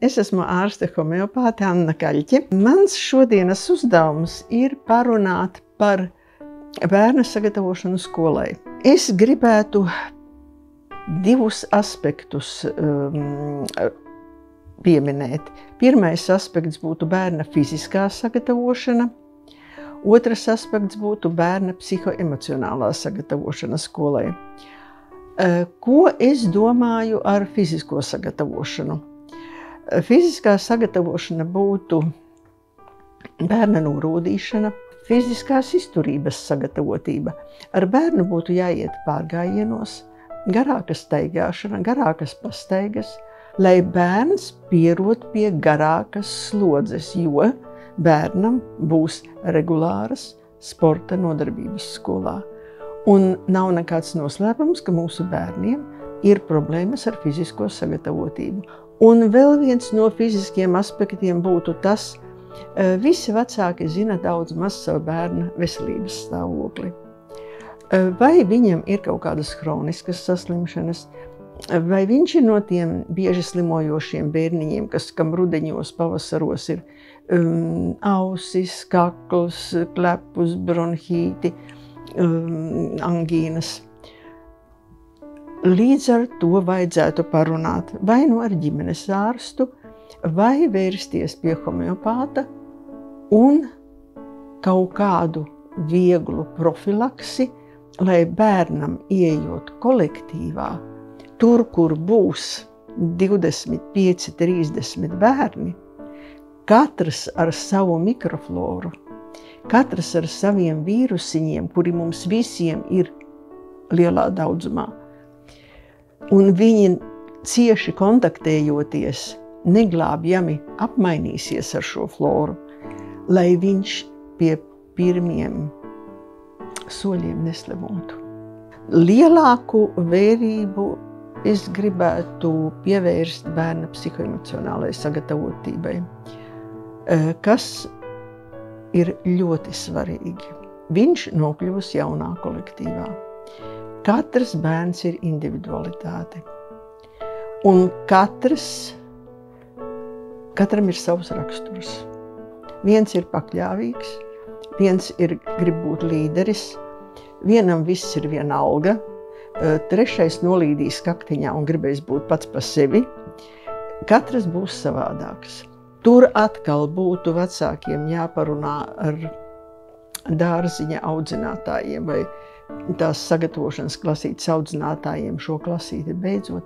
Es esmu ārste homeopāte Anna Kaļķe. Mans šodienas uzdevums ir parunāt par bērna sagatavošanu skolai. Es gribētu divus aspektus pieminēt. Pirmais aspekts būtu bērna fiziskā sagatavošana. Otrs aspekts būtu bērna psihoemocionālā sagatavošana skolai. Ko es domāju ar fizisko sagatavošanu? Fiziskā sagatavošana būtu bērna norūdīšana, fiziskās izturības sagatavotība. Ar bērnu būtu jāiet pārgājienos, garāka staigāšana, garākas pastaigas, lai bērns pierod pie garākas slodzes, jo bērnam būs regulāras sporta nodarbības skolā. Un nav nekāds noslēpums, ka mūsu bērniem ir problēmas ar fizisko sagatavotību. Un vēl viens no fiziskiem aspektiem būtu tas, visi vecāki zina daudz maz savu bērna veselības stāvokli. Vai viņam ir kaut kādas hroniskas saslimšanas, vai viņš ir no tiem bieži slimojošiem bērniņiem, kam rudeņos, pavasaros ir ausis, kakls, klepus, bronhīti, angīnas. Līdz ar to vajadzētu parunāt vai nu ar ģimenes ārstu, vai vērsties pie homeopāta un kaut kādu vieglu profilaksi, lai bērnam ieejot kolektīvā, tur, kur būs 25, 30 bērni, katrs ar savu mikrofloru, katrs ar saviem vīrusiņiem, kuri mums visiem ir lielā daudzumā. Un viņi cieši kontaktējoties, neglābjami apmainīsies ar šo floru, lai viņš pie pirmiem soļiem neslimotu. Lielāku vērību es gribētu pievērst bērna psihoemocionālajai sagatavotībai, kas ir ļoti svarīgi. Viņš nokļūs jaunā kolektīvā. Katrs bērns ir individualitāte. Un katram ir savs raksturs. Viens ir pakļāvīgs, viens grib būt līderis, vienam viss ir vienalga, trešais nolīdīs kaktiņā un gribēs būt pats par sevi. Katrs būs savādāks. Tur atkal būtu vecākiem jāparunā ar dārziņa audzinātājiem vai tās sagatavošanas klasītes audzinātājiem šo klasīti beidzot,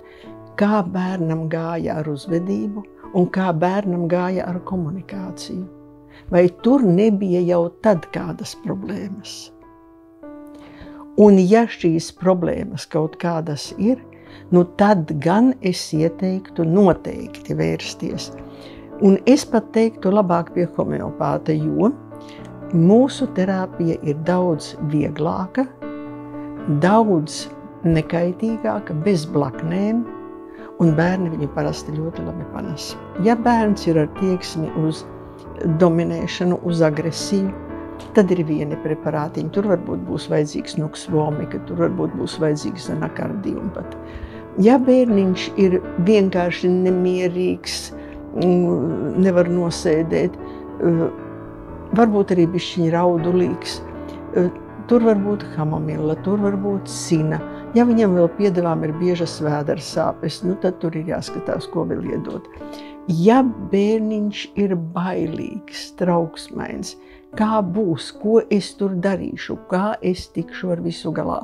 kā bērnam gāja ar uzvedību un kā bērnam gāja ar komunikāciju. Vai tur nebija jau tad kādas problēmas? Un ja šīs problēmas kaut kādas ir, nu tad gan es ieteiktu noteikti vērsties. Un es pat teiktu labāk pie homeopāta, jo mūsu terapija ir daudz vieglāka, daudz nekaitīgāka, bez blaknēm, un bērni viņu parasti ļoti labi panes. Ja bērns ir ar tieksmi uz dominēšanu, uz agresiju, tad ir vieni preparātiņi. Tur varbūt būs vajadzīgs nux vomika, tur varbūt būs vajadzīgs anakardium pat. Ja bērniņš ir vienkārši nemierīgs, nevar nosēdēt, varbūt arī bišķiņ raudulīgs, tur var būt hamomilla, tur var būt sina. Ja viņam vēl piedevām ir biežas vēdera sāpes, nu tad tur ir jāskatās, ko vēl iedot. Ja bērniņš ir bailīgs, trauksmains, kā būs, ko es tur darīšu, kā es tikšu ar visu galā.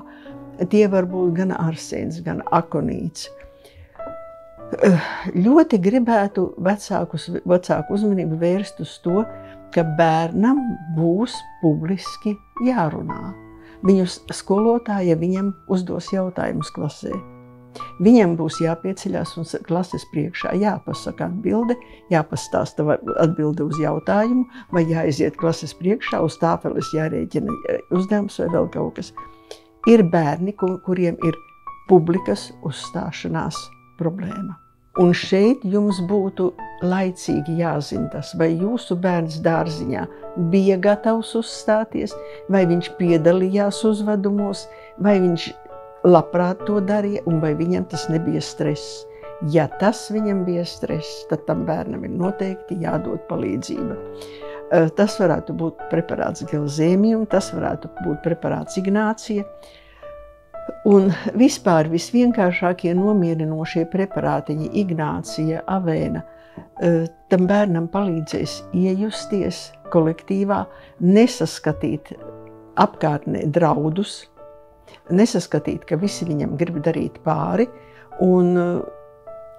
Tie var būt gan arsēns, gan akonīts. Ļoti gribētu vecāku uzmanību vērst uz to, ka bērnam būs publiski jārunā. Viņu skolotāja viņam uzdos jautājumus klasē. Viņam būs jāpieceļās un klases priekšā jāpasaka atbilde, jāpastāsta atbilde uz jautājumu, vai jāiziet klases priekšā, uz tāfeles jārēķina uzdevums vai vēl kaut kas. Ir bērni, kuriem ir publikas uzstāšanās problēma. Un šeit jums būtu laicīgi jāzina tas, vai jūsu bērns dārziņā bija gatavs uzstāties, vai viņš piedalījās uzvedumos, vai viņš labprāt to darīja, un vai viņam tas nebija stress. Ja tas viņam bija stress, tad tam bērnam ir noteikti jādod palīdzība. Tas varētu būt preparāts Gelzēmium, tas varētu būt preparāts Ignācija. Un vispār visvienkāršākie nomierinošie preparātiņi Ignācija, Avēna, tam bērnam palīdzēs iejusties kolektīvā, nesaskatīt apkārtnē draudus, nesaskatīt, ka visi viņam grib darīt pāri, un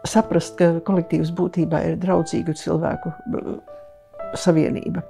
saprast, ka kolektīvs būtībā ir draudzīgu cilvēku savienība.